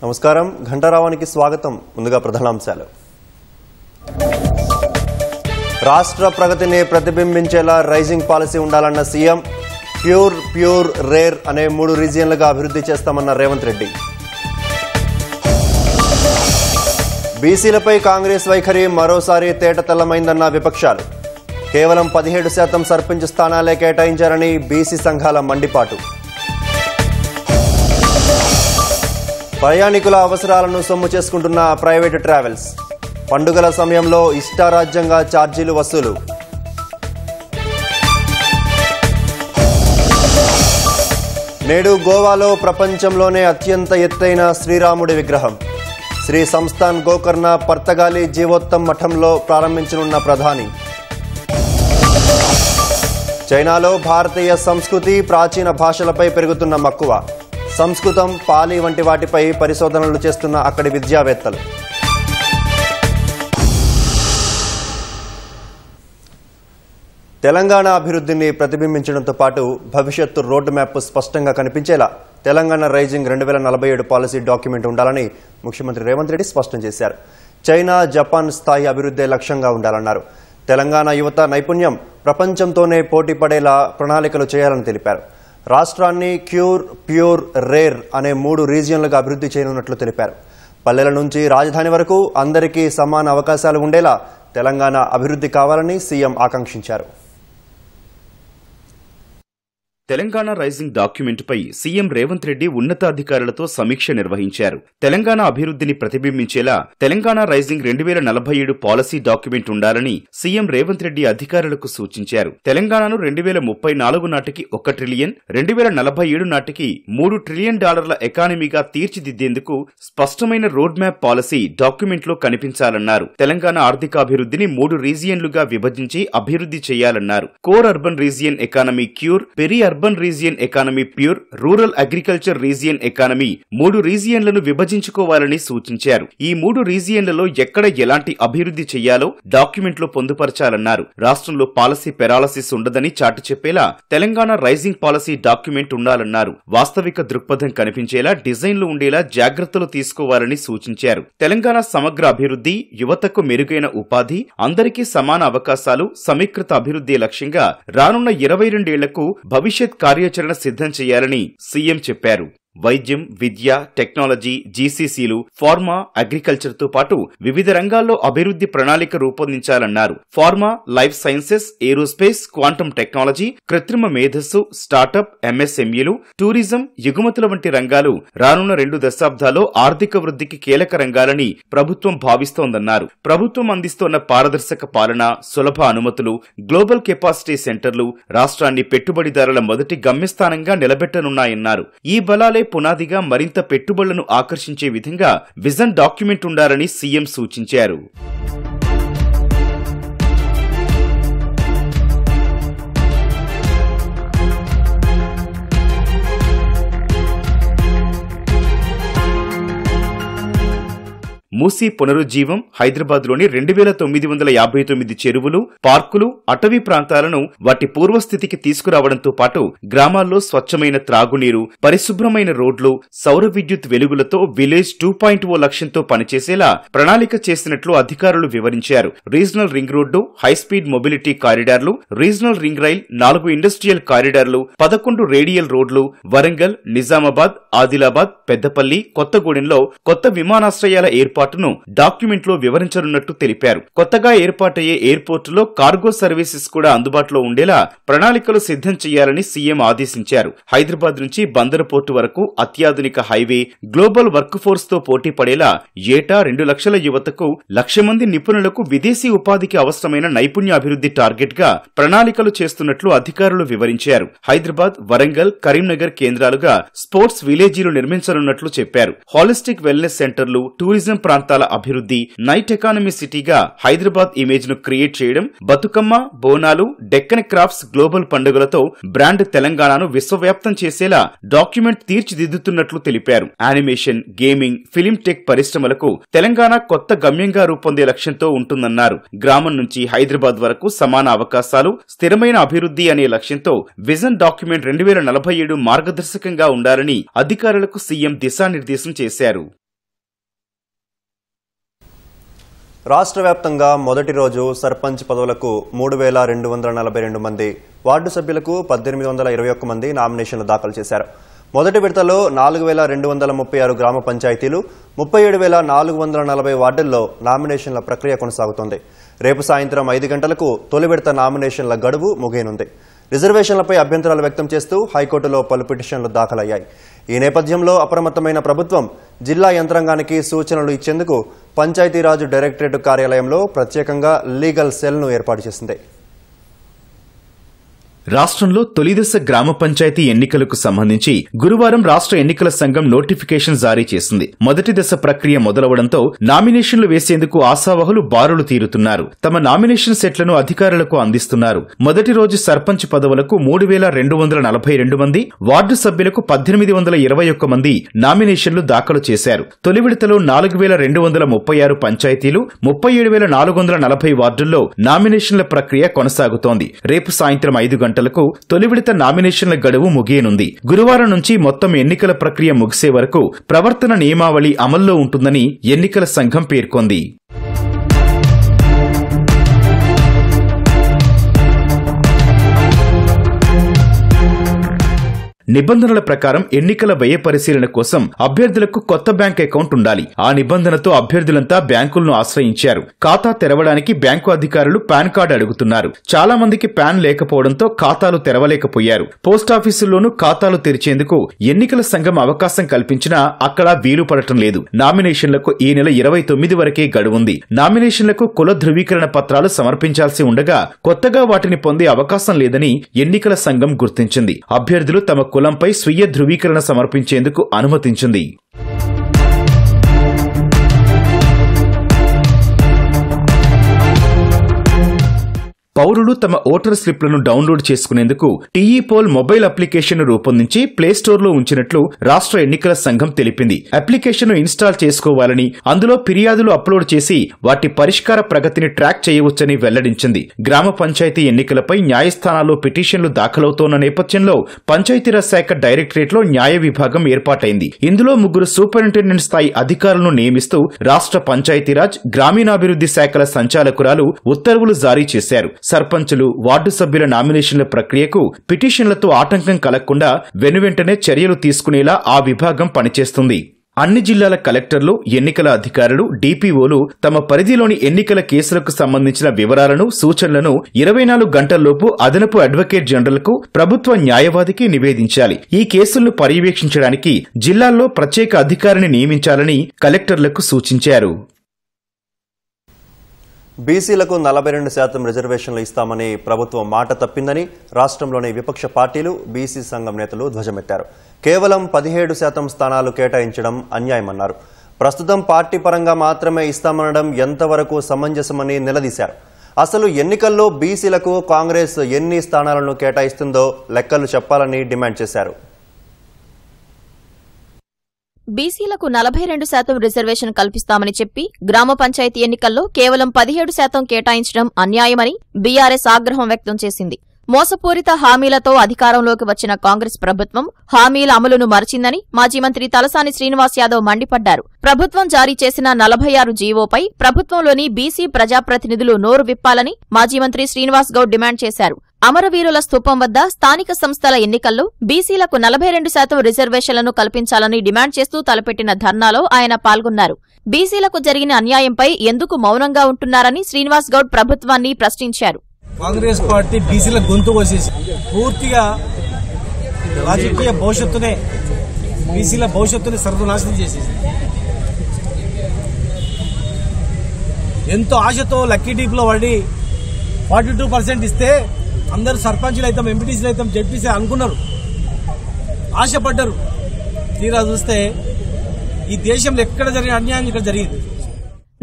నమస్కారం ఘంటారావానికి స్వాగతం. ముందుగా ప్రధానాంశాలు. రాష్ట్ర ప్రగతిని ప్రతిబింబించేలా రైజింగ్ పాలసీ ఉండాలన్న సీఎం. ప్యూర్ రేర్ అనే 3 రీజియన్లుగా అభివృద్ధి చేస్తామన్న రేవంత్ రెడ్డి. బీసీలపై కాంగ్రెస్ వైఖరి మరోసారి తేటతెల్లమైందన్న విపక్షాలు. కేవలం 17% సర్పంచ్ స్థానాలే కేటాయించారని బీసీ సంఘాల మండిపాటు. ప్రయాణికుల అవసరాలను సొమ్ము చేసుకుంటున్న ప్రైవేటు ట్రావెల్స్. పండుగల సమయంలో ఇష్టారాజ్యంగా ఛార్జీలు వసూలు. నేడు గోవాలో ప్రపంచంలోనే అత్యంత ఎత్తైన శ్రీరాముడి విగ్రహం. శ్రీ సంస్థాన్ గోకర్ణ పర్తగాలి జీవోత్తమ్ మఠంలో ప్రారంభించనున్న ప్రధాని. చైనాలో భారతీయ సంస్కృతి ప్రాచీన భాషలపై పెరుగుతున్న మక్కువ. సంస్కృతం, పాలి వంటి వాటిపై పరిశోధనలు చేస్తున్న అక్కడి విద్యావేత్తలు. తెలంగాణ అభివృద్ధిని ప్రతిబింబించడంతో పాటు భవిష్యత్తు రోడ్ మ్యాప్ స్పష్టంగా కనిపించేలా తెలంగాణ రైజింగ్ 2047 పాలసీ డాక్యుమెంట్ ఉండాలని ముఖ్యమంత్రి రేవంత్ రెడ్డి స్పష్టం చేశారు. చైనా, జపాన్ స్థాయి అభివృద్ధి లక్ష్యంగా ఉండాలన్నారు. తెలంగాణ యువత నైపుణ్యం ప్రపంచంతోనే పోటీ పడేలా ప్రణాళికలు చేయాలని తెలిపారు. రాష్ట్రాన్ని ప్యూర్ రేర్ అనే 3 రీజియన్లుగా అభివృద్ధి చేయనున్నట్లు తెలిపారు. పల్లెల నుంచి రాజధాని వరకు అందరికీ సమాన అవకాశాలు ఉండేలా తెలంగాణ అభివృద్ధి కావాలని సీఎం ఆకాంక్షించారు. తెలంగాణ రైజింగ్ డాక్యుమెంటుపై సీఎం రేవంత్ రెడ్డి ఉన్నతాధికారులతో సమీక్ష నిర్వహించారు. తెలంగాణ అభివృద్ధిని ప్రతిబింబించేలా తెలంగాణ రైజింగ్ 2047 పాలసీ డాక్యుమెంట్ ఉండాలని సీఎం రేవంత్ రెడ్డి అధికారులకు సూచించారు. తెలంగాణను 2034 నాటికి 1 ట్రిలియన్, 2047 నాటికి $3 ట్రిలియన్ ఎకానమీగా తీర్చిదిద్దేందుకు స్పష్టమైన రోడ్ మ్యాప్ పాలసీ డాక్యుమెంట్లో కనిపించాలన్నారు. తెలంగాణ ఆర్థికాభివృద్ధిని 3 రీజియన్లుగా విభజించి అభివృద్ధి చేయాలన్నారు. Core urban region economy cure, peri urban region economy pure, rural agriculture region economy 3 రీజియన్లను విభజించుకోవాలని సూచించారు. ఈ 3 రీజియన్లలో ఎక్కడ ఎలాంటి అభివృద్ధి చేయాలో డాక్యుమెంట్లో పొందుపరచాలన్నారు. రాష్ట్రంలో పాలసీ పెరాలసిస్ ఉండదని చాటి చెప్పేలా తెలంగాణ రైజింగ్ పాలసీ డాక్యుమెంట్ ఉండాలన్నారు. వాస్తవిక దృక్పథం కనిపించేలా డిజైన్లు ఉండేలా జాగ్రత్తలు తీసుకోవాలని సూచించారు. తెలంగాణ సమగ్ర అభివృద్ధి, యువతకు మెరుగైన ఉపాధి, అందరికీ సమాన అవకాశాలు, సమీకృత అభివృద్ధి లక్ష్యంగా రానున్న 22 ఏళ్లకు భవిష్యత్ కార్యాచరణ సిద్ధం చేయాలని సీఎం చెప్పారు. వైద్యం, విద్య, టెక్నాలజీ, జీసీసీలు, ఫార్మా, అగ్రికల్చర్ తో పాటు వివిధ రంగాల్లో అభివృద్ధి ప్రణాళిక రూపొందించాలన్నారు. Pharma, life sciences, aerospace, quantum technology, కృత్రిమ మేధస్సు, స్టార్టప్, ఎంఎస్ఎంఈలు, టూరిజం, ఎగుమతుల వంటి రంగాలు రానున్న 2 దశాబ్దాల్లో ఆర్థిక వృద్ధికి కీలక రంగాలని ప్రభుత్వం భావిస్తోందన్నారు. ప్రభుత్వం అందిస్తోన్న పారదర్శక పాలన, సులభ అనుమతులు, గ్లోబల్ కెపాసిటీ సెంటర్లు రాష్ట్రాన్ని పెట్టుబడిదారుల మొదటి గమ్యస్థానంగా నిలబెట్టనున్నాయన్నారు. ఈ బలాలే పునాదిగా మరింత పెట్టుబడులను ఆకర్షించే విధంగా విజన్ డాక్యుమెంట్ ఉండాలని సీఎం సూచించారు. మూసీ పునరుజ్జీవం, హైదరాబాద్లోని 2959 చెరువులు, పార్కులు, అటవీ ప్రాంతాలను వాటి పూర్వస్థితికి తీసుకురావడంతో పాటు గ్రామాల్లో స్వచ్ఛమైన త్రాగునీరు, పరిశుభ్రమైన రోడ్లు, సౌర విద్యుత్ వెలుగులతో విలేజ్ 2.0 లక్ష్యంతో పనిచేసేలా ప్రణాళిక చేసినట్లు అధికారులు వివరించారు. Regional ring road, high speed mobility కారిడార్లు, రీజనల్ రింగ్ రైల్, 4 ఇండస్ట్రియల్ కారిడార్లు, 11 రేడియల్ రోడ్లు, వరంగల్, నిజామాబాద్, ఆదిలాబాద్, పెద్దపల్లి, కొత్తగూడెంలో కొత్త విమానాశ్రయాల ఏర్పాటును డాక్యుమెంట్లో వివరించనున్నట్టు తెలిపారు. కొత్తగా ఏర్పాటయ్యే ఎయిర్పోర్టులో కార్గో సర్వీసెస్ కూడా అందుబాటులో ఉండేలా ప్రణాళికలు సిద్ధం చేయాలని సీఎం ఆదేశించారు. హైదరాబాద్ నుంచి బందరు పోర్టు వరకు అత్యాధునిక హైవే, గ్లోబల్ వర్క్ ఫోర్స్ తో పోటీ పడేలా ఏటా 2 లక్షల యువతకు 1,00,000 మంది నిపుణులకు విదేశీ ఉపాధికి అవసరమైన నైపుణ్య అభివృద్ధి టార్గెట్ గా ప్రణాళికలు చేస్తున్నట్లు అధికారులు వివరించారు. హైదరాబాద్, వరంగల్, కరీంనగర్ కేంద్రాలుగా స్పోర్ట్స్ విలేజీలు నిర్మించనున్నట్లు చెప్పారు. హాలిస్టిక్ వెల్నెస్ సెంటర్లు, టూరిజం ప్రాంతాల అభివృద్ధి, నైట్ ఎకానమీ సిటీగా హైదరాబాద్ ఇమేజ్ ను క్రియేట్ చేయడం, బతుకమ్మ, బోనాలు, డెక్కన్ క్రాఫ్ట్స్ గ్లోబల్ పండుగలతో బ్రాండ్ తెలంగాణను విశ్వవ్యాప్తం చేసేలా డాక్యుమెంట్ తీర్చిదిద్దుతున్నట్లు తెలిపారు. యానిమేషన్, గేమింగ్, ఫిలిం టెక్ పరిశ్రమలకు తెలంగాణ కొత్త గమ్యంగా రూపొందే లక్ష్యంతో ఉంటుందన్నారు. గ్రామం నుంచి హైదరాబాద్ వరకు సమాన అవకాశాలు, స్థిరమైన అభివృద్ధి అనే లక్ష్యంతో విజన్ డాక్యుమెంట్ 2047 మార్గదర్శకంగా ఉండాలని అధికారులకు సీఎం దిశానిర్దేశం చేశారు. రాష్ట్ర వ్యాప్తంగా మొదటి రోజు సర్పంచ్ పదవులకు 3242 మంది, వార్డు సభ్యులకు 1821 మంది నామినేషన్లు దాఖలు చేశారు. మొదటి విడతలో 4236 గ్రామ పంచాయతీలు, 37440 వార్డుల్లో నామినేషన్ల ప్రక్రియ కొనసాగుతోంది. రేపు సాయంత్రం 5 గంటలకు తొలి విడత నామినేషన్ల గడువు ముగియనుంది. రిజర్వేషన్లపై అభ్యంతరాలు వ్యక్తం చేస్తూ హైకోర్టులో పలు పిటిషన్లు దాఖలయ్యాయి. ఈ నేపథ్యంలో అప్రమత్తమైన ప్రభుత్వం జిల్లా యంత్రాంగానికి సూచనలు ఇచ్చేందుకు పంచాయతీరాజ్ డైరెక్టరేట్ కార్యాలయంలో ప్రత్యేకంగా లీగల్ సెల్ను ఏర్పాటు చేసింది. రాష్ట్రంలో తొలిదశ గ్రామ పంచాయతీ ఎన్నికలకు సంబంధించి గురువారం రాష్ట్ర ఎన్నికల సంఘం నోటిఫికేషన్ జారీ చేసింది. మొదటి దశ ప్రక్రియ మొదలవడంతో నామినేషన్లు వేసేందుకు ఆశావహులు బారులు తీరుతున్నారు. తమ నామినేషన్ సెట్లను అధికారులకు అందిస్తున్నారు. మొదటి రోజు సర్పంచ్ పదవులకు 3242 మంది, వార్డు సభ్యులకు 1821 మంది నామినేషన్లు దాఖలు చేశారు. తొలి విడతలో 4236 పంచాయతీలు, 37440 వార్డుల్లో నామినేషన్ల ప్రక్రియ కొనసాగుతోంది. రేపు సాయంత్రం 5 గంటలకు తొలి విడత నామినేషన్ల గడువు ముగియనుంది. గురువారం నుంచి మొత్తం ఎన్నికల ప్రక్రియ ముగిసే వరకు ప్రవర్తన నియమావళి అమల్లో ఉంటుందని ఎన్నికల సంఘం పేర్కొంది. నిబంధనల ప్రకారం ఎన్నికల వ్యయ పరిశీలన కోసం అభ్యర్థులకు కొత్త బ్యాంక్ అకౌంట్ ఉండాలి. ఆ నిబంధనతో అభ్యర్థులంతా బ్యాంకులను ఆశ్రయించారు. ఖాతా తెరవడానికి బ్యాంకు అధికారులు పాన్ కార్డు అడుగుతున్నారు. చాలా మందికి పాన్ లేకపోవడంతో ఖాతాలు తెరవలేకపోయారు. పోస్టాఫీసుల్లోనూ ఖాతాలు తెరిచేందుకు ఎన్నికల సంఘం అవకాశం కల్పించినా అక్కడ వీలు పడటం లేదు. నామినేషన్లకు ఈ నెల 29 వరకే గడువుంది. నామినేషన్లకు కుల ధృవీకరణ పత్రాలు సమర్పించాల్సి ఉండగా కొత్తగా వాటిని పొందే అవకాశం లేదని ఎన్నికల సంఘం గుర్తించింది. అభ్యర్థులు తమ కులంపై స్వీయ ధృవీకరణ సమర్పించేందుకు అనుమతించింది. పౌరులు తమ ఓటర్ స్లిప్లను డౌన్లోడ్ చేసుకునేందుకు టీఈ పోల్ మొబైల్ అప్లికేషన్ రూపొందించి ప్లేస్టోర్లో ఉంచినట్లు రాష్ట్ర ఎన్నికల సంఘం తెలిపింది. అప్లికేషన్ ఇన్స్టాల్ చేసుకోవాలని, అందులో ఫిర్యాదులు అప్లోడ్ చేసి వాటి పరిష్కార ప్రగతిని ట్రాక్ చేయవచ్చని వెల్లడించింది. గ్రామ పంచాయతీ ఎన్నికలపై న్యాయస్థానాల్లో పిటిషన్లు దాఖలవుతోన్న నేపథ్యంలో పంచాయతీరాజ్ శాఖ డైరెక్టరేట్లో న్యాయ విభాగం ఏర్పాటైంది. ఇందులో 3 సూపరింటెండెంట్ స్థాయి అధికారులను నియమిస్తూ రాష్ట్ర పంచాయతీరాజ్, గ్రామీణాభివృద్ధి శాఖల సంచాలకురాలు ఉత్తర్వులు జారీ చేశారు. సర్పంచులు, వార్డు సభ్యుల నామినేషన్ల ప్రక్రియకు పిటిషన్లతో ఆటంకం కలగకుండా వెనువెంటనే చర్యలు తీసుకునేలా ఆ విభాగం పనిచేస్తుంది. అన్ని జిల్లాల కలెక్టర్లు, ఎన్నికల అధికారులు, డీపీఓలు తమ పరిధిలోని ఎన్నికల కేసులకు సంబంధించిన వివరాలను, సూచనలను 24 గంటల్లోపు అదనపు అడ్వకేట్ జనరల్కు, ప్రభుత్వ న్యాయవాదికి నివేదించాలి. ఈ కేసులను పర్యవేక్షించడానికి జిల్లాల్లో ప్రత్యేక అధికారిని నియమించాలని కలెక్టర్లకు సూచించారు. బీసీలకు 42% రిజర్వేషన్లు ఇస్తామని ప్రభుత్వం మాట తప్పిందని రాష్ట్రంలోని విపక్ష పార్టీలు, బీసీ సంఘం నేతలు ధ్వజమెత్తారు. కేవలం 17% స్థానాలు కేటాయించడం అన్యాయమన్నారు. ప్రస్తుతం పార్టీ పరంగా మాత్రమే ఇస్తామనడం ఎంతవరకు సమంజసమని నిలదీశారు. అసలు ఎన్నికల్లో బీసీలకు కాంగ్రెస్ ఎన్ని స్థానాలను కేటాయిస్తుందో లెక్కలు చెప్పాలని డిమాండ్ చేశారు. బీసీలకు 42% రిజర్వేషన్ కల్పిస్తామని చెప్పి గ్రామ పంచాయతీ ఎన్నికల్లో కేవలం 17% కేటాయించడం అన్యాయమని బీఆర్ఎస్ ఆగ్రహం వ్యక్తం చేసింది. మోసపూరిత హామీలతో అధికారంలోకి వచ్చిన కాంగ్రెస్ ప్రభుత్వం హామీల అమలును మరచిందని మాజీ మంత్రి తలసాని శ్రీనివాస్ యాదవ్ మండిపడ్డారు. ప్రభుత్వం జారీ చేసిన 46 జీవోపై ప్రభుత్వంలోని బీసీ ప్రజాప్రతినిధులు నోరు విప్పాలని మాజీ మంత్రి శ్రీనివాస్ గౌడ్ డిమాండ్ చేశారు. అమరవీరుల స్తూపం వద్ద స్థానిక సంస్థల ఎన్నికల్లో బీసీలకు 42% రిజర్వేషన్లను కల్పించాలని డిమాండ్ చేస్తూ తలపెట్టిన ధర్నాలో ఆయన పాల్గొన్నారు. బీసీలకు జరిగిన అన్యాయంపై ఎందుకు మౌనంగా ఉంటున్నారని శ్రీనివాస్ గౌడ్ ప్రభుత్వాన్ని ప్రశ్నించారు. కాంగ్రెస్ పార్టీ బీసీల గొంతు కోసేసి పూర్తిగా రాజకీయ భవిష్యత్తునే, బీసీల భవిష్యత్తుని సర్వనాశనం చేసేసి ఎంతో ఆశతో లక్కీ డీప్లో పడి 42% ఇస్తే అందరూ సర్పంచులు అయితే, ఎంపీటీసీలు అయితే, జడ్పీసీ అనుకున్నారు, ఆశపడ్డారు. తీరా చూస్తే ఈ దేశంలో ఎక్కడ జరిగిన అన్యాయం ఇక్కడ జరిగింది.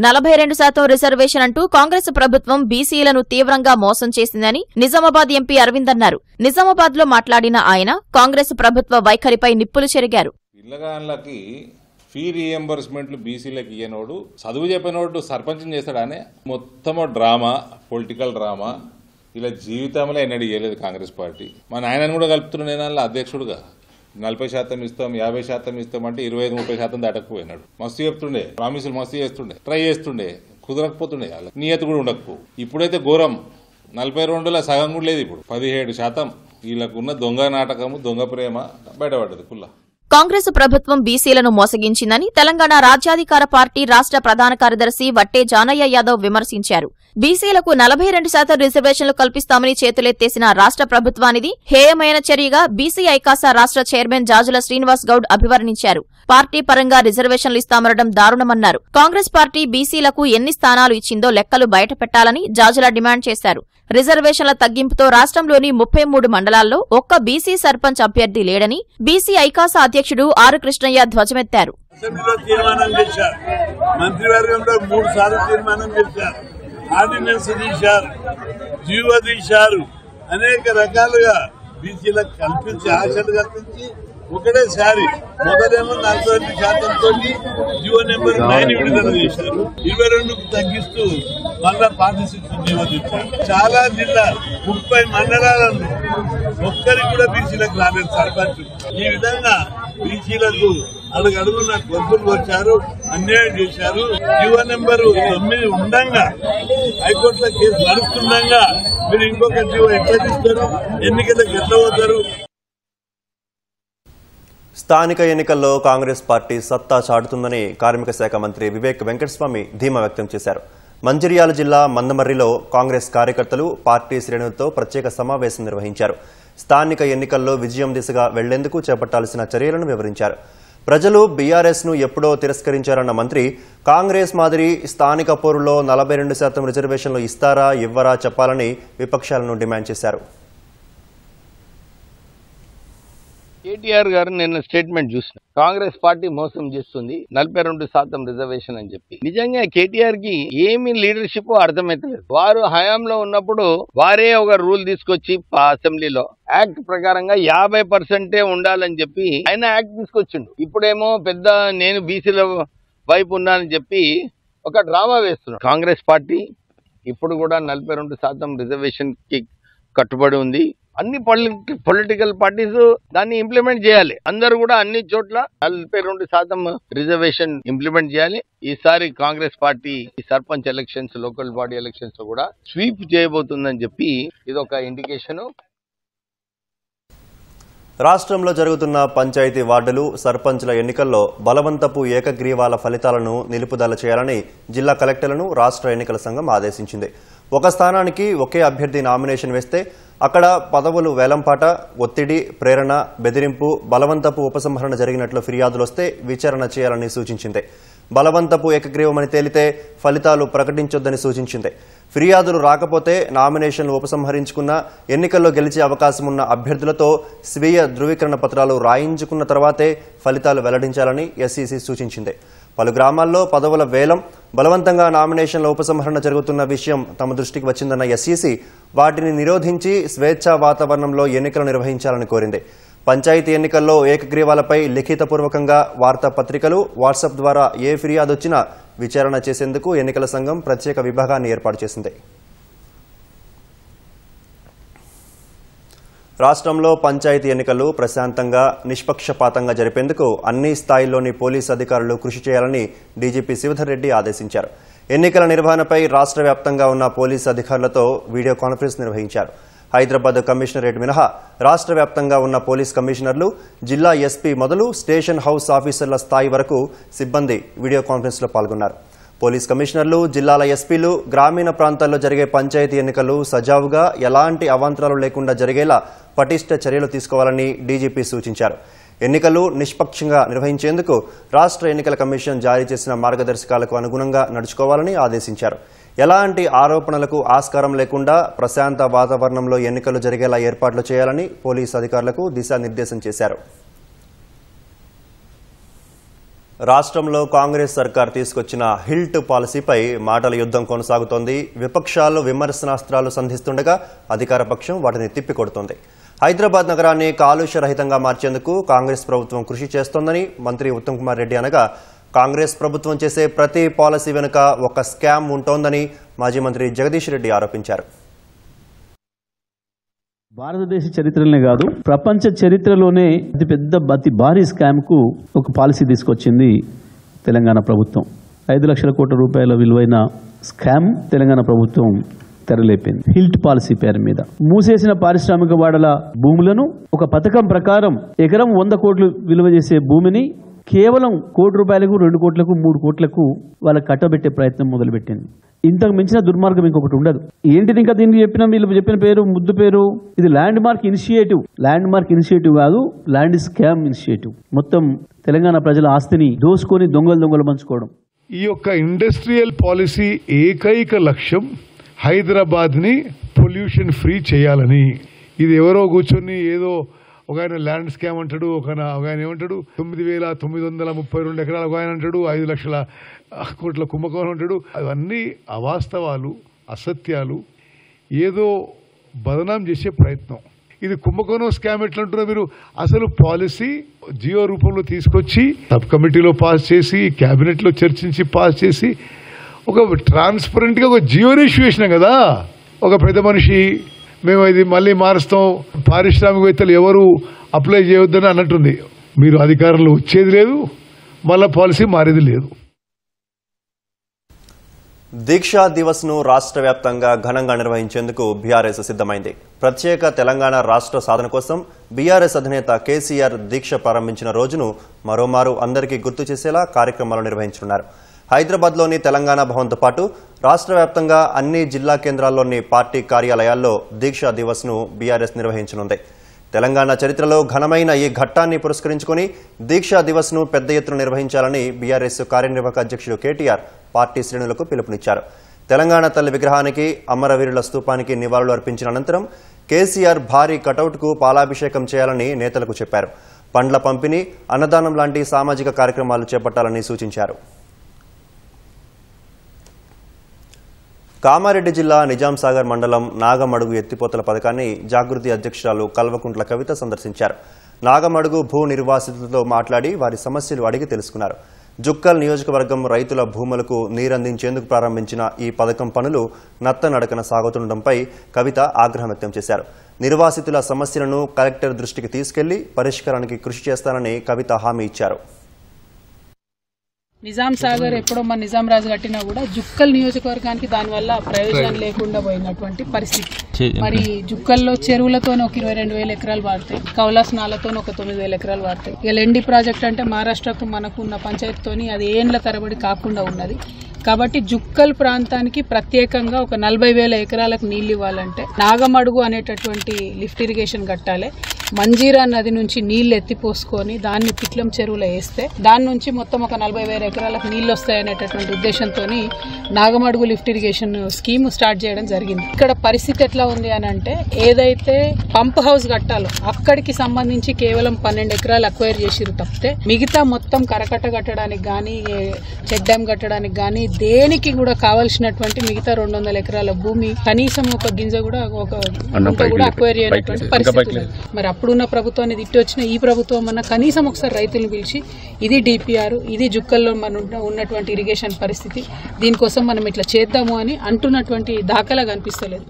42% రిజర్వేషన్ అంటూ కాంగ్రెస్ ప్రభుత్వం బీసీలను తీవ్రంగా మోసం చేసిందని నిజామాబాద్ ఎంపీ అరవింద్ అన్నారు. నిజామాబాద్ లో మాట్లాడిన ఆయన కాంగ్రెస్ ప్రభుత్వ వైఖరిపై నిప్పులు చెరిగారు. పిల్లగాళ్ళకి ఫీ రీఎంబర్స్మెంట్లు బీసీలకు ఇయ్యనోడు చదువు చెప్పినోడు సర్పంచం చేస్తాడనే మొత్తం డ్రామా, పొలిటికల్ డ్రామా. ఇలా జీవితంలో ఎన్నడూ ఇవ్వలేదు కాంగ్రెస్ పార్టీ. మా నాయనని కూడా కలుపుతున్న నేను అధ్యక్షుడుగా 40% ఇస్తాం, 50% ఇస్తాం అంటే 25-30% దాటకపోయినాడు. మస్తు చెప్తుండే, ప్రామిసులు మస్తు చేస్తుండే, ట్రై చేస్తుండే, కుదరకపోతుండే, నియత కూడా ఉండకపో. ఇప్పుడైతే ఘోరం. 42లో సగం కూడా లేదు. ఇప్పుడు 17% వీళ్ళకున్న దొంగ నాటకము, దొంగ ప్రేమ బయటపడ్డది కుల్లా. కాంగ్రెస్ ప్రభుత్వం బీసీలను మోసగించిందని తెలంగాణ రాజ్యాధికార పార్టీ రాష్ట్ర ప్రధాన కార్యదర్శి వట్టే జానయ్య యాదవ్ విమర్శించారు. బీసీలకు 42% రిజర్వేషన్లు కల్పిస్తామని చేతులెత్తేసిన రాష్ట్ర ప్రభుత్వానిది హేయమైన చర్యగా బీసీ ఐకాసా రాష్ట్ర చైర్మన్ జాజుల శ్రీనివాస్ గౌడ్ అభివర్ణించారు. పార్టీ పరంగా రిజర్వేషన్లు ఇస్తామనడం దారుణమన్నారు. కాంగ్రెస్ పార్టీ బీసీలకు ఎన్ని స్థానాలు ఇచ్చిందో లెక్కలు బయటపెట్టాలని జాజుల డిమాండ్ చేశారు. రిజర్వేషన్ల తగ్గింపుతో రాష్ట్రంలోని 33 మండలాల్లో ఒక్క బీసీ సర్పంచ్ అభ్యర్థి లేడని బీసీ ఐకాసా అధ్యక్షుడు ఆర్ కృష్ణయ్య ధ్వజమెత్తారు. ఆర్డినెన్స్ తీశారు, జీవో తీశారు, అనేక రకాలుగా బీసీలకు కల్పించి ఆశలు కల్పించి ఒకటేసారి మొదలేమో 42%తో జీవో నెంబర్ 9 విడుదల చేశారు. 22కు తగ్గిస్తూ మళ్ళా 46 జీవో తెచ్చారు. చాలా జిల్లా 30 మండలాలను ఒక్కరికి కూడా బీసీలకు రాలేదు సర్పంచ్. ఈ విధంగా బీసీలకు అడుగడుగున గొంతులు వచ్చారు, అన్యాయం చేశారు. జీవో నెంబరు 9 ఉండంగా హైకోర్టులో కేసు నడుస్తుండగా మీరు ఇంకొక జీవో ఎట్లా తీస్తారు? ఎన్నికలకు ఎట్లా పోతారు? స్థానిక ఎన్నికల్లో కాంగ్రెస్ పార్టీ సత్తా చాటుతుందని కార్మిక శాఖ మంత్రి వివేక్ వెంకటస్వామి ధీమా వ్యక్తం చేశారు. మంచిర్యాల జిల్లా మందమర్రిలో కాంగ్రెస్ కార్యకర్తలు పార్టీ శ్రేణులతో ప్రత్యేక సమావేశం నిర్వహించారు. స్థానిక ఎన్నికల్లో విజయం దిశగా వెళ్లేందుకు చేపట్టాల్సిన చర్యలను వివరించారు. ప్రజలు బీఆర్ఎస్ ను ఎప్పుడో తిరస్కరించారన్న మంత్రి కాంగ్రెస్ మాదిరి స్థానిక పోరులో 42% రిజర్వేషన్లు ఇస్తారా ఇవ్వరా చెప్పాలని విపక్షాలను డిమాండ్ చేశారు. కేటీఆర్ గారు నిన్న స్టేట్మెంట్ చూసిన కాంగ్రెస్ పార్టీ మోసం చేస్తుంది 42% రిజర్వేషన్ అని చెప్పి. నిజంగా కేటీఆర్ కి ఏమి లీడర్షిప్ అర్థమైతలేదు. వారు హయాంలో ఉన్నప్పుడు వారే ఒక రూల్ తీసుకొచ్చి అసెంబ్లీలో యాక్ట్ ప్రకారంగా 50% ఉండాలని చెప్పి ఆయన యాక్ట్ తీసుకొచ్చిండు. ఇప్పుడేమో పెద్ద నేను బీసీల వైపు ఉన్నానని చెప్పి ఒక డ్రామా వేస్తున్నాడు. కాంగ్రెస్ పార్టీ ఇప్పుడు కూడా 42% రిజర్వేషన్ కి కట్టుబడి ఉంది. అన్ని పొలిటికల్ పార్టీస్ దాన్ని ఇంప్లిమెంట్ చేయాలి. అందరూ కూడా అన్ని చోట్ల 42% రిజర్వేషన్ ఇంప్లిమెంట్ చేయాలి. ఈసారి Congress party sarpanch elections, local body elections లో కూడా స్వీప్ చేయబోతుందని చెప్పి ఇదొక ఇండికేషన్. రాష్ట్రంలో జరుగుతున్న పంచాయతీ వార్డులు, సర్పంచ్ల ఎన్నికల్లో బలవంతపు ఏకగ్రీవాల ఫలితాలను నిలుపుదల చేయాలని జిల్లా కలెక్టర్లను రాష్ట్ర ఎన్నికల సంఘం ఆదేశించింది. ఒక స్థానానికి ఒకే అభ్యర్థి నామినేషన్ వేస్తే అక్కడ పదవులు వేలంపాట, ఒత్తిడి, ప్రేరణ, బెదిరింపు, బలవంతపు ఉపసంహరణ జరిగినట్లు ఫిర్యాదులొస్తే విచారణ చేయాలని సూచించింది. బలవంతపు ఏకగ్రీవమని తేలితే ఫలితాలు ప్రకటించొద్దని సూచించింది. ఫిర్యాదులు రాకపోతే నామినేషన్లు ఉపసంహరించుకున్న ఎన్నికల్లో గెలిచే అవకాశం ఉన్న అభ్యర్థులతో స్వీయ ధృవీకరణ పత్రాలు రాయించుకున్న తర్వాతే ఫలితాలు వెల్లడించాలని ఎస్ఈసీ సూచించింది. పలు గ్రామాల్లో పదవుల వేలం, బలవంతంగా నామినేషన్ల ఉపసంహరణ జరుగుతున్న విషయం తమ దృష్టికి వచ్చిందన్న ఎస్ఈసీ వాటిని నిరోధించి స్వేచ్ఛా వాతావరణంలో ఎన్నికలు నిర్వహించాలని కోరింది. పంచాయతీ ఎన్నికల్లో ఏకగ్రీవాలపై లిఖితపూర్వకంగా వార్తాపత్రికలు, వాట్సాప్ ద్వారా ఏ ఫిర్యాదు వచ్చినా విచారణ చేసేందుకు ఎన్నికల సంఘం ప్రత్యేక విభాగాన్ని ఏర్పాటు చేసింది. రాష్ట్రంలో పంచాయతీ ఎన్నికలు ప్రశాంతంగా, నిష్పక్షపాతంగా జరిపేందుకు అన్ని స్థాయిల్లోని పోలీసు అధికారులు కృషి చేయాలని డీజీపీ శివధర్ రెడ్డి ఆదేశించారు. ఎన్నికల నిర్వహణపై రాష్ట్ర వ్యాప్తంగా ఉన్న పోలీసు అధికారులతో వీడియో కాన్ఫరెన్స్ నిర్వహించారు. హైదరాబాద్ కమిషనరేట్ మినహా రాష్ట్ర వ్యాప్తంగా ఉన్న పోలీస్ కమిషనర్లు, జిల్లా ఎస్పీ మొదలు స్టేషన్ హౌస్ ఆఫీసర్ల స్థాయి వరకు సిబ్బంది వీడియో కాన్ఫరెన్స్లో పాల్గొన్నారు. పోలీస్ కమిషనర్లు, జిల్లాల ఎస్పీలు గ్రామీణ ప్రాంతాల్లో జరిగే పంచాయతీ ఎన్నికలు సజావుగా, ఎలాంటి అవాంతరాలు లేకుండా జరిగేలా పటిష్ట చర్యలు తీసుకోవాలని డీజీపీ సూచించారు. ఎన్నికలు నిష్పక్షంగా నిర్వహించేందుకు రాష్ట్ర ఎన్నికల కమిషన్ జారీ చేసిన మార్గదర్శకాలకు అనుగుణంగా నడుచుకోవాలని ఆదేశించారు. ఎలాంటి ఆరోపణలకు ఆస్కారం లేకుండా ప్రశాంత వాతావరణంలో ఎన్నికలు జరిగేలా ఏర్పాట్లు చేయాలని పోలీసు అధికారులకు దిశానిర్దేశం చేశారు. రాష్ట్రంలో కాంగ్రెస్ సర్కార్ తీసుకొచ్చిన హిల్ట్ పాలసీపై మాటల యుద్ధం కొనసాగుతోంది. విపక్షాలు విమర్శనాస్త్రాలు సంధిస్తుండగా అధికార పక్షం వాటిని తిప్పికొడుతోంది. హైదరాబాద్ నగరాన్ని కాలుష్య రహితంగా మార్చేందుకు కాంగ్రెస్ ప్రభుత్వం కృషి చేస్తోందని మంత్రి ఉత్తమ్ కుమార్ రెడ్డి అనగా, కాంగ్రెస్ ప్రభుత్వం చేసే ప్రతి పాలసీ వెనుక ఒక స్కామ్ ఉంటోందని మాజీ మంత్రి జగదీష్ రెడ్డి ఆరోపించారు. భారతదేశ చరిత్రలోనే కాదు, ప్రపంచ చరిత్రలోనే అతి భారీ స్కామ్ కు ఒక పాలసీ తీసుకొచ్చింది తెలంగాణ ప్రభుత్వం. 5 లక్షల కోట్ల రూపాయల విలువైన స్కామ్ తెలంగాణ ప్రభుత్వం తెరలేపింది. హిల్ట్ పాలసీ పేరు మీద మూసేసిన పారిశ్రామిక వాడల భూములను ఒక పథకం ప్రకారం ఎకరం 100 కోట్లు విలువ చేసే భూమిని కేవలం ₹1 కోటి, 2 కోట్లకు, 3 కోట్లకు వాళ్ళకి కట్టబెట్టే ప్రయత్నం మొదలుపెట్టింది. ఇంతకు మించిన దుర్మార్గం ఇంకొకటి ఉండదు. ఏంటిది ఇంకా దీన్ని వీళ్ళు చెప్పిన పేరు, ముద్దు పేరు, ఇది land mark initiative. Land mark initiative కాదు, ల్యాండ్ స్కామ్ ఇనిషియేటివ్. మొత్తం తెలంగాణ ప్రజల ఆస్తిని దోసుకొని దొంగలు పంచుకోవడం. ఈ యొక్క ఇండస్ట్రియల్ పాలసీ ఏకైక లక్ష్యం హైదరాబాద్ని పొల్యూషన్ ఫ్రీ చేయాలని. ఇది ఎవరో కూర్చొని ఏదో ఒక ఆయన ల్యాండ్ స్కామ్ అంటాడు, ఒక ఆయన ఏమంటాడు 9,932 ఎకరాలు ఒక ఆయన అంటాడు, 5 లక్షల కోట్ల కుంభకోణం అంటాడు. అవన్నీ అవాస్తవాలు, అసత్యాలు, ఏదో బదనాం చేసే ప్రయత్నం. ఇది కుంభకోణం స్కామ్ ఎట్లా అంటున్నారు మీరు? అసలు పాలసీ జియో రూపంలో తీసుకొచ్చి సబ్ కమిటీలో పాస్ చేసి, క్యాబినెట్లో చర్చించి పాస్ చేసి, ఒక ట్రాన్స్పరెంట్గా ఒక జియోని ఇష్యూ చేసినాం కదా. ఒక పెద్ద మనిషి మేము ఇది మళ్ళీ మారుస్తాం, పారిశ్రామికవేత్తలు ఎవరు అప్లై చేయొద్దని అన్నట్టుంది. మీరు అధికారంలో వచ్చేది లేదు, మళ్ళా పాలసీ మారేది లేదు. దీక్షా దివస్ ను రాష్ట్ర వ్యాప్తంగా ఘనంగా నిర్వహించేందుకు బీఆర్ఎస్ సిద్దమైంది. ప్రత్యేక తెలంగాణ రాష్ట్ర సాధన కోసం బీఆర్ఎస్ అధినేత కేసీఆర్ దీక్ష ప్రారంభించిన రోజును మరోమారు అందరికీ గుర్తు చేసేలా కార్యక్రమాలు నిర్వహించనున్నారు. హైదరాబాద్లోని తెలంగాణ భవన్తో పాటు రాష్ట్ర వ్యాప్తంగా అన్ని జిల్లా కేంద్రాల్లోని పార్టీ కార్యాలయాల్లో దీక్షా దివస్ ను బీఆర్ఎస్ నిర్వహించనుంది. తెలంగాణ చరిత్రలో ఘనమైన ఈ ఘట్టాన్ని పురస్కరించుకుని దీక్షా దివస్ ను పెద్ద ఎత్తున నిర్వహించాలని బీఆర్ఎస్ కార్యనిర్వాహక అధ్యక్షుడు కేటీఆర్ పార్టీ శ్రేణులకు పిలుపునిచ్చారు. తెలంగాణ తల్లి విగ్రహానికి, అమరవీరుల స్తూపానికి నివాళులు అర్పించిన అనంతరం కేసీఆర్ భారీ కటౌట్కు పాలాభిషేకం చేయాలని నేతలకు చెప్పారు. పండ్ల పంపిణీ, అన్నదానం లాంటి సామాజిక కార్యక్రమాలు చేపట్టాలని సూచించారు. కామారెడ్డి జిల్లా నిజాం సాగర్ మండలం నాగమడుగు ఎత్తిపోతల పథకాన్ని జాగృతి అధ్యక్షురాలు కల్వకుంట్ల కవిత సందర్శించారు. నాగమడుగు భూ నిర్వాసితులతో మాట్లాడి వారి సమస్యలు అడిగి తెలుసుకున్నారు. జుక్కల్ నియోజకవర్గం రైతుల భూములకు నీరందించేందుకు ప్రారంభించిన ఈ పథకం పనులు నత్తనడకన సాగుతుండటంపై కవిత ఆగ్రహం వ్యక్తం చేశారు. నిర్వాసితుల సమస్యలను కలెక్టర్ దృష్టికి తీసుకెళ్లి పరిష్కారానికి కృషి చేస్తానని కవిత హామీ ఇచ్చారు. నిజాం సాగర్ ఎప్పుడో మన నిజాం రాజు కట్టినా కూడా జుక్కల్ నియోజకవర్గానికి దానివల్ల ప్రయోజనం లేకుండా పోయినటువంటి పరిస్థితి. మరి జుక్కల్లో చెరువులతో ఒక 22,000 ఎకరాలు వాడతాయి, కౌలాసనాలతో ఒక 9,000 ఎకరాలు వాడతాయి. ఇక లెండి ప్రాజెక్ట్ అంటే మహారాష్ట్రకు మనకున్న పంచాయతీతోని అది ఏండ్ల తరబడి కాకుండా ఉన్నది. కాబట్టి జుక్కల్ ప్రాంతానికి ప్రత్యేకంగా ఒక 40,000 ఎకరాలకు నీళ్లు ఇవ్వాలంటే నాగమడుగు అనేటటువంటి లిఫ్ట్ ఇరిగేషన్ కట్టాలి. మంజీరా నది నుంచి నీళ్లు ఎత్తిపోసుకొని దాన్ని పిట్లం చెరువులో వేస్తే దాని నుంచి మొత్తం ఒక 40,000 ఎకరాలకు నీళ్లు వస్తాయనేటటువంటి ఉద్దేశంతో Nagamadugu lift irrigation scheme start చేయడం జరిగింది. ఇక్కడ పరిస్థితి ఎట్లా ఉంది అని అంటే, ఏదైతే పంప్ హౌస్ కట్టాలో అక్కడికి సంబంధించి కేవలం 12 ఎకరాలు అక్వైర్ చేసిరు తప్పితే మిగతా మొత్తం కరకట్ట కట్టడానికి కానీ, చెక్ డ్యామ్ కట్టడానికి కానీ, దేనికి కూడా కావాల్సినటువంటి మిగతా 200 ఎకరాల భూమి కనీసం ఒక గింజ కూడా కూడా అక్వైర్ చేయనటువంటి పరిస్థితి. మరి అప్పుడున్న ప్రభుత్వాన్ని తిట్టి వచ్చిన ఈ ప్రభుత్వం అన్న కనీసం ఒకసారి రైతులను పిలిచి ఇది డిపిఆర్, ఇది జుక్కల్లో మన ఉన్నటువంటి ఇరిగేషన్ పరిస్థితి, దీనికోసం మనం ఇట్లా చేద్దాము అని అంటున్నటువంటి దాఖలా కనిపిస్తలేదు.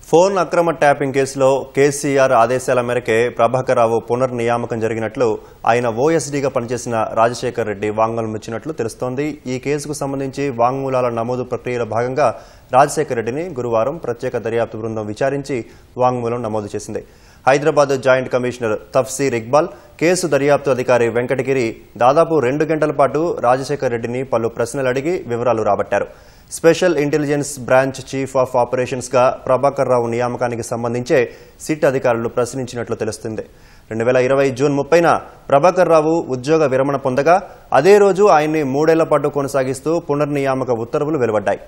ఫోన్ అక్రమ ట్యాపింగ్ కేసులో కేసీఆర్ ఆదేశాల మేరకే ప్రభాకర్ రావు పునర్నియామకం జరిగినట్లు ఆయన ఓఎస్డీగా పనిచేసిన రాజశేఖర్ రెడ్డి వాంగ్మూలం ఇచ్చినట్లు తెలుస్తోంది. ఈ కేసుకు సంబంధించి వాంగ్మూలాల నమోదు ప్రక్రియలో భాగంగా రాజశేఖర్ రెడ్డిని గురువారం ప్రత్యేక దర్యాప్తు బృందం విచారించి వాంగ్మూలం నమోదు చేసింది. Hyderabad joint commissioner Tafseer Iqbal, case దర్యాప్తు అధికారి వెంకటగిరి దాదాపు 2 గంటల పాటు రాజశేఖర్ రెడ్డిని పలు ప్రశ్నలు అడిగి వివరాలు రాబట్టారు. Special intelligence branch chief of operations గా ప్రభాకర్ రావు నియామకానికి సంబంధించే సిట్ అధికారులు ప్రశ్నించినట్లు తెలుస్తుంది. 2020 జూన్ 30న ప్రభాకర్ రావు ఉద్యోగ విరమణ పొందగా అదే రోజు ఆయన్ని 3 ఏళ్ల పాటు కొనసాగిస్తూ పునర్నియామక ఉత్తర్వులు వెలువడ్డాయి.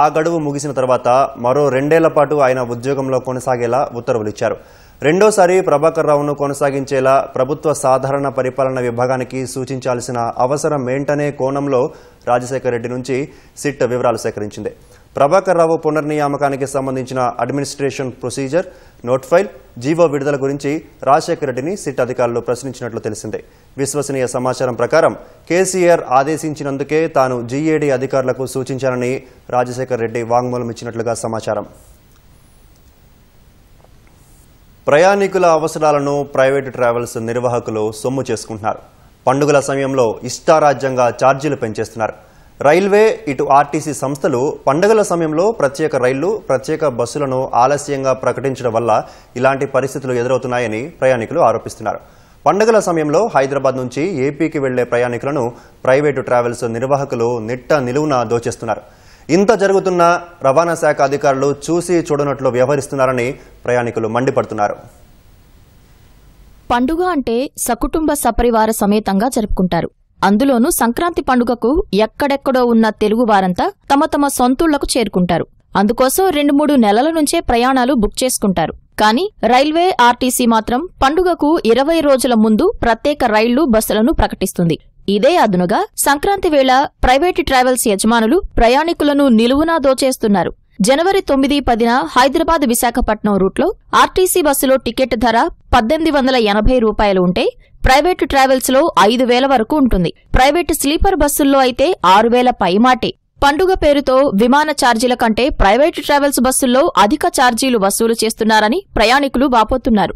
ఆ గడువు ముగిసిన తర్వాత మరో 2 ఏళ్ల పాటు ఆయన ఉద్యోగంలో కొనసాగేలా ఉత్తర్వులిచ్చారు. రెండోసారి ప్రభాకర్ రావును కొనసాగించేలా ప్రభుత్వ సాధారణ పరిపాలన విభాగానికి సూచించాల్సిన అవసరం ఏంటనే కోణంలో రాజశేఖర రెడ్డి నుంచి సిట్ వివరాలు సేకరించింది. ప్రభాకర్ రావు పునర్నియామకానికి సంబంధించిన administration procedure, note file, GO విడుదల గురించి రాజశేఖర రెడ్డిని సిట్ అధికారులు ప్రశ్నించినట్లు తెలిసిందే. విశ్వసనీయ సమాచారం ప్రకారం కేసీఆర్ ఆదేశించినందుకే తాను జీఏడీ అధికారులకు సూచించానని రాజశేఖర రెడ్డి వాంగ్మూలం ఇచ్చినట్లుగా సమాచారం. ప్రయాణికుల అవసరాలను ప్రైవేటు ట్రావెల్స్ నిర్వాహకులు సొమ్ము చేసుకుంటున్నారు. పండుగల సమయంలో ఇష్టారాజ్యంగా ఛార్జీలు పెంచేస్తున్నారు. రైల్వే ఇటు ఆర్టీసీ సంస్థలు పండుగల సమయంలో ప్రత్యేక రైళ్లు, ప్రత్యేక బస్సులను ఆలస్యంగా ప్రకటించడం వల్ల ఇలాంటి పరిస్థితులు ఎదురవుతున్నాయని ప్రయాణికులు ఆరోపిస్తున్నారు. పండుగల సమయంలో హైదరాబాద్ నుంచి ఏపీకి వెళ్లే ప్రయాణికులను ప్రైవేటు ట్రావెల్స్ నిర్వాహకులు నిట్ట నిలువున దోచేస్తున్నారు. ఇంత జరుగుతున్నా రవాణా శాఖ అధికారులు చూసి చూడనట్లు వ్యవహరిస్తున్నారని ప్రయాణికులు మండిపడుతున్నారు. పండుగ అంటే సకుటుంబ సపరివార సమేతంగా జరుపుకుంటారు. అందులోనూ సంక్రాంతి పండుగకు ఎక్కడెక్కడో ఉన్న తెలుగు వారంతా తమ తమ సొంతూళ్లకు చేరుకుంటారు. అందుకోసం 2-3 నెలల నుంచే ప్రయాణాలు బుక్ చేసుకుంటారు. కానీ రైల్వే, ఆర్టీసీ మాత్రం పండుగకు 20 రోజుల ముందు ప్రత్యేక రైళ్లు, బస్సులను ప్రకటిస్తుంది. ఇదే అదునుగా సంక్రాంతి వేళ ప్రైవేటు ట్రావెల్స్ యజమానులు ప్రయాణికులను నిలువునా దోచేస్తున్నారు. జనవరి 9-10 హైదరాబాద్ విశాఖపట్నం రూట్లో ఆర్టీసీ బస్సులో టికెట్ ధర 1880 రూపాయలు ఉంటే ప్రైవేటు ట్రావెల్స్ లో 5000 వరకు ఉంటుంది. ప్రైవేటు స్లీపర్ బస్సుల్లో అయితే 6000 పైమాటే. పండుగ పేరుతో విమాన ఛార్జీల కంటే ప్రైవేటు ట్రావెల్స్ బస్సుల్లో అధిక ఛార్జీలు వసూలు చేస్తున్నారని ప్రయాణికులు వాపోతున్నారు.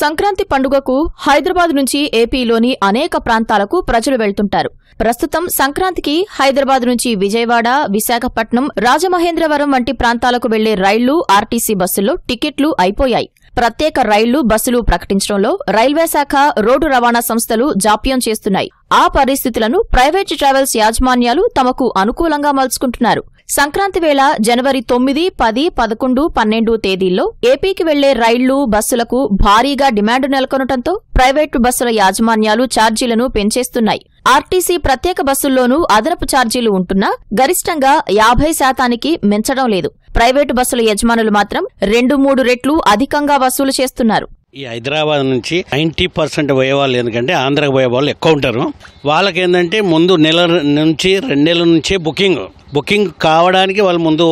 సంక్రాంతి పండుగకు హైదరాబాద్ నుంచి ఏపీలోని అనేక ప్రాంతాలకు ప్రజలు వెళ్తుంటారు. ప్రస్తుతం సంక్రాంతికి హైదరాబాద్ నుంచి విజయవాడ, విశాఖపట్నం, రాజమహేంద్రవరం వంటి ప్రాంతాలకు వెళ్లే రైళ్లు, ఆర్టీసీ బస్సుల్లో టికెట్లు అయిపోయాయి. ప్రత్యేక రైళ్లు, బస్సులు ప్రకటించడంలో రైల్వే శాఖ, రోడ్డు రవాణా సంస్థలు జాప్యం చేస్తున్నాయి. ఆ పరిస్థితులను ప్రైవేటు ట్రావెల్స్ యాజమాన్యాలు తమకు అనుకూలంగా మలుచుకుంటున్నారు. సంక్రాంతి వేళ జనవరి 9, 10, 11, 12 తేదీల్లో ఏపీకి వెళ్లే రైళ్లు, బస్సులకు భారీగా డిమాండ్ నెలకొనడంతో ప్రైవేటు బస్సుల యాజమాన్యాలు ఛార్జీలను పెంచేస్తున్నాయి. ఆర్టీసీ ప్రత్యేక బస్సుల్లోనూ అదనపు ఛార్జీలు ఉంటున్నా గరిష్టంగా 50% మించడం లేదు. ప్రైవేటు బస్సుల యజమానులు మాత్రం 2-3 రెట్లు అధికంగా వసూలు చేస్తున్నారు. ఈ హైదరాబాద్ నుంచి 90% పోయే వాళ్ళు, ఎందుకంటే ఆంధ్రాకి పోయే వాళ్ళు ఎక్కువ ఉంటారు. వాళ్ళకి ఏంటంటే ముందు నెల నుంచి 2 నెలల నుంచే బుకింగ్ కావడానికి వాళ్ళు ముందు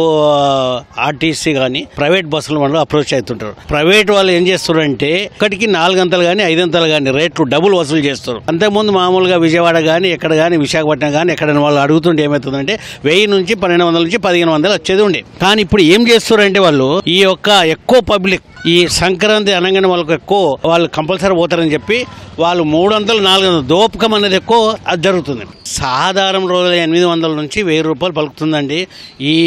ఆర్టీసీ కానీ ప్రైవేట్ బస్సుల వాళ్ళు అప్రోచ్ అవుతుంటారు. ప్రైవేట్ వాళ్ళు ఏం చేస్తారంటే ఒకటికి 4 గంటలు కానీ 5 గంటలు కానీ రేట్లు డబుల్ వసూలు చేస్తారు. అంతకుముందు మామూలుగా విజయవాడ కానీ ఎక్కడ కానీ విశాఖపట్నం కానీ ఎక్కడైనా వాళ్ళు అడుగుతుంటే ఏమవుతుందంటే 1000 నుంచి 1200 నుంచి 1500 వచ్చేది ఉండే. కానీ ఇప్పుడు ఏం చేస్తారంటే వాళ్ళు ఈ యొక్క ఎక్కువ పబ్లిక్ ఈ సంక్రాంతి అనగానే వాళ్ళకి ఎక్కువ వాళ్ళు కంపల్సరీ పోతారని చెప్పి వాళ్ళు 300, 400 దోపకం అనేది ఎక్కువ అది జరుగుతుంది. సాధారణ రోజుల 800 నుంచి 1000 రూపాయలు పలుకుతుందండి. ఈ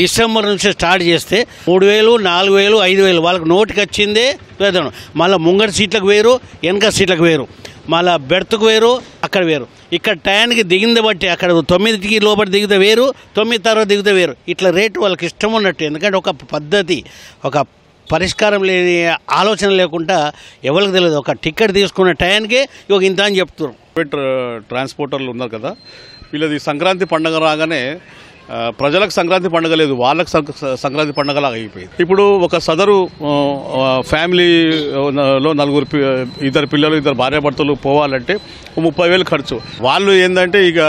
డిసెంబర్ నుంచి స్టార్ట్ చేస్తే 3000, 4000, 5000 వాళ్ళకి నోటికి వచ్చిందే వేతనం. మళ్ళీ ముంగటి సీట్లకు వేరు, వెనక సీట్లకు వేరు, మళ్ళీ బెర్త్కు వేరు, అక్కడ వేరు. ఇక్కడ టైంకి దిగింది బట్టి అక్కడ 9కి లోపల దిగితే వేరు, 9 తర్వాత దిగితే వేరు. ఇట్లా రేటు వాళ్ళకి ఇష్టం ఉన్నట్టు. ఎందుకంటే ఒక పద్ధతి, ఒక పరిష్కారం లేని ఆలోచన లేకుండా ఎవరికి తెలియదు. ఒక టికెట్ తీసుకున్న టైంకే ఇంత అని చెప్తున్నారు. ప్రైవేట్ ట్రాన్స్పోర్టర్లు ఉన్నారు కదా, వీళ్ళది సంక్రాంతి పండుగ రాగానే ప్రజలకు సంక్రాంతి పండుగ లేదు, వాళ్ళకి సంక్రాంతి పండుగలాగా అయిపోయింది. ఇప్పుడు ఒక సదరు ఫ్యామిలీలో 2 పిల్లలు, 2 భార్యాభర్తలు పోవాలంటే 30,000 ఖర్చు. వాళ్ళు ఏంటంటే ఇక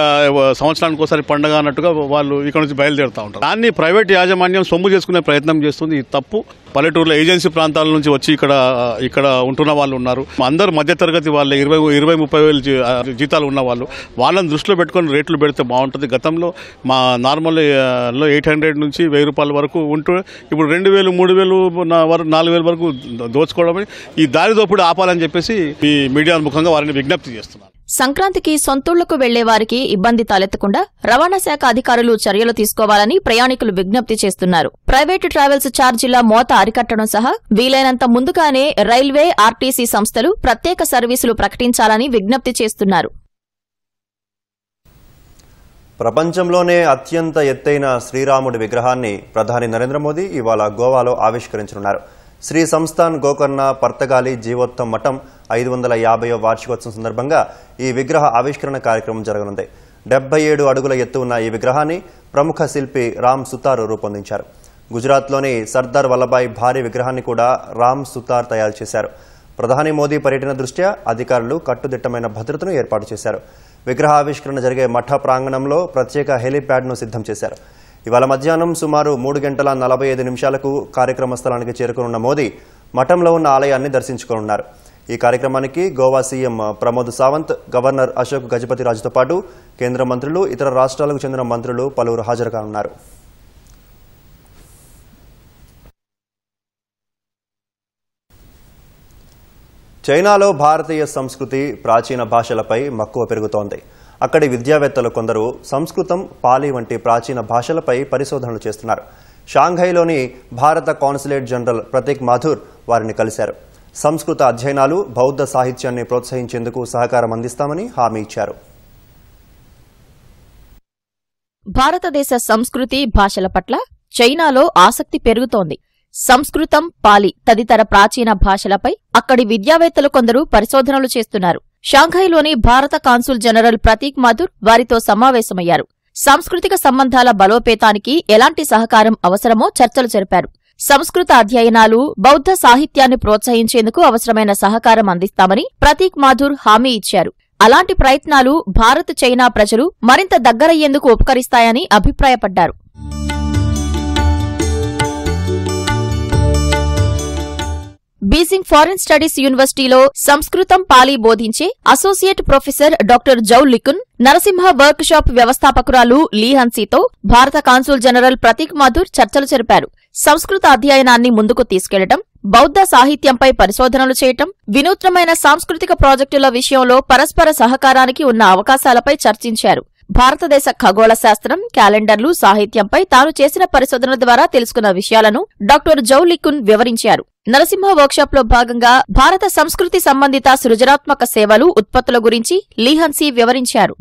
సంవత్సరానికి ఒకసారి పండుగ అన్నట్టుగా వాళ్ళు ఇక్కడ నుంచి బయలుదేరుతూ ఉంటారు. దాన్ని ప్రైవేట్ యాజమాన్యం సొమ్ము చేసుకునే ప్రయత్నం చేస్తుంది. ఇది తప్పు. పల్లెటూరులో ఏజెన్సీ ప్రాంతాల నుంచి వచ్చి ఇక్కడ ఉంటున్న వాళ్ళు ఉన్నారు. అందరూ మధ్యతరగతి వాళ్ళే, 20-30,000 జీతాలు ఉన్న వాళ్ళు. వాళ్ళని దృష్టిలో పెట్టుకొని రేట్లు పెడితే బాగుంటుంది. గతంలో మా నార్మల్లో 800 నుంచి 1000 రూపాయల వరకు ఉంటూ ఇప్పుడు 2000, 3000, 4000 వరకు దోచుకోవడం, ఈ దారి దోపిడీ ఆపాలని చెప్పేసి ఈ మీడియా ముఖంగా వారిని విజ్ఞప్తి చేస్తున్నారు. సంక్రాంతికి సొంతూళ్లకు వెళ్లే వారికి ఇబ్బంది తలెత్తకుండా రవాణా శాఖ అధికారులు చర్యలు తీసుకోవాలని ప్రయాణికులు విజ్ఞప్తి చేస్తున్నారు. ప్రైవేటు ట్రావెల్స్ ఛార్జీల మోత అరికట్టడం సహా వీలైనంత ముందుగానే రైల్వే, ఆర్టీసీ సంస్థలు ప్రత్యేక సర్వీసులు ప్రకటించాలని విజ్ఞప్తి చేస్తున్నారు. ప్రపంచంలోనే అత్యంత ఎత్తైన శ్రీరాముడి విగ్రహాన్ని ప్రధాని నరేంద్ర మోదీ ఇవాళ గోవాలో ఆవిష్కరించనున్నారు. శ్రీ సంస్థాన్ గోకర్ణ పర్తగాలి జీవోత్తం మఠం 550వ వార్షికోత్సవం సందర్భంగా ఈ విగ్రహ ఆవిష్కరణ కార్యక్రమం జరగనుంది. 77 అడుగుల ఎత్తు ఉన్న ఈ విగ్రహాన్ని ప్రముఖ శిల్పి రామ్ సుతార్ రూపొందించారు. గుజరాత్లోని సర్దార్ వల్లభాయ్ భారీ విగ్రహాన్ని కూడా రామ్ సుతార్ తయారు చేశారు. ప్రధాని మోదీ పర్యటన దృష్ట్యా అధికారులు కట్టుదిట్టమైన భద్రతను ఏర్పాటు చేశారు. విగ్రహావిష్కరణ జరిగే మఠ ప్రాంగణంలో ప్రత్యేక హెలీప్యాడ్ను సిద్ధం చేశారు. ఇవాళ మధ్యాహ్నం సుమారు 3 గంటల 45 నిమిషాలకు కార్యక్రమ స్థలానికి చేరుకున్న మోదీ మఠంలో ఉన్న ఆలయాన్ని దర్శించుకోనున్నారు. ఈ కార్యక్రమానికి గోవా సీఎం ప్రమోద్ సావంత్, గవర్నర్ అశోక్ గజపతిరాజుతో పాటు కేంద్ర మంత్రులు, ఇతర రాష్ట్రాలకు చెందిన మంత్రులు పలువురు హాజరు కానున్నారు. చైనాలో భారతీయ సంస్కృతి, ప్రాచీన భాషలపై మక్కువ పెరుగుతోంది. అక్కడి విద్యావేత్తలు కొందరు సంస్కృతం, పాలీ వంటి ప్రాచీన భాషలపై పరిశోధనలు చేస్తున్నారు. షాంఘైలోని భారత కాన్సులేట్ జనరల్ ప్రతీక్ మాథుర్ వారిని కలిశారు. సంస్కృత అధ్యయనాలు, బౌద్ధ సాహిత్యాన్ని ప్రోత్సహించేందుకు సహకారం అందిస్తామని హామీ ఇచ్చారు. భారతదేశ సంస్కృతి, భాషల పట్ల చైనాలో ఆసక్తి పెరుగుతోంది. సంస్కృతం, పాలీ తదితర ప్రాచీన భాషలపై అక్కడి విద్యావేత్తలు కొందరు పరిశోధనలు చేస్తున్నారు. షాంఘైలోని భారత కాన్సుల్ జనరల్ ప్రతీక్ మాథుర్ వారితో సమావేశమయ్యారు. సాంస్కృతిక సంబంధాల బలోపేతానికి ఎలాంటి సహకారం అవసరమో చర్చలు జరిపారు. సంస్కృత అధ్యయనాలు, బౌద్ధ సాహిత్యాన్ని ప్రోత్సహించేందుకు అవసరమైన సహకారం అందిస్తామని ప్రతీక్ మాథుర్ హామీ ఇచ్చారు. అలాంటి ప్రయత్నాలు భారత్, చైనా ప్రజలు మరింత దగ్గరయ్యేందుకు ఉపకరిస్తాయని అభిప్రాయపడ్డారు. బీజింగ్ ఫారిన్ స్టడీస్ యూనివర్సిటీలో సంస్కృతం, పాలీ బోధించే associate professor doctor Zhou Likun, Narasimha workshop వ్యవస్థాపకురాలు లీ హన్సీతో భారత కాన్సుల్ జనరల్ ప్రతీక్ మాథుర్ చర్చలు జరిపారు. సంస్కృత అధ్యయనాన్ని ముందుకు తీసుకెళ్లడం, బౌద్ధ సాహిత్యంపై పరిశోధనలు చేయటం, వినూత్నమైన సాంస్కృతిక ప్రాజెక్టుల విషయంలో పరస్పర సహకారానికి ఉన్న అవకాశాలపై చర్చించారు. భారతదేశ ఖగోళ శాస్త్రం, క్యాలెండర్లు, సాహిత్యంపై తాను చేసిన పరిశోధనల ద్వారా తెలుసుకున్న విషయాలను డాక్టర్ జౌ లికున్ వివరించారు. నరసింహ వర్క్షాప్లో భాగంగా భారత సంస్కృతి సంబంధిత సృజనాత్మక సేవలు, ఉత్పత్తుల గురించి లీ హన్సీ వివరించారు.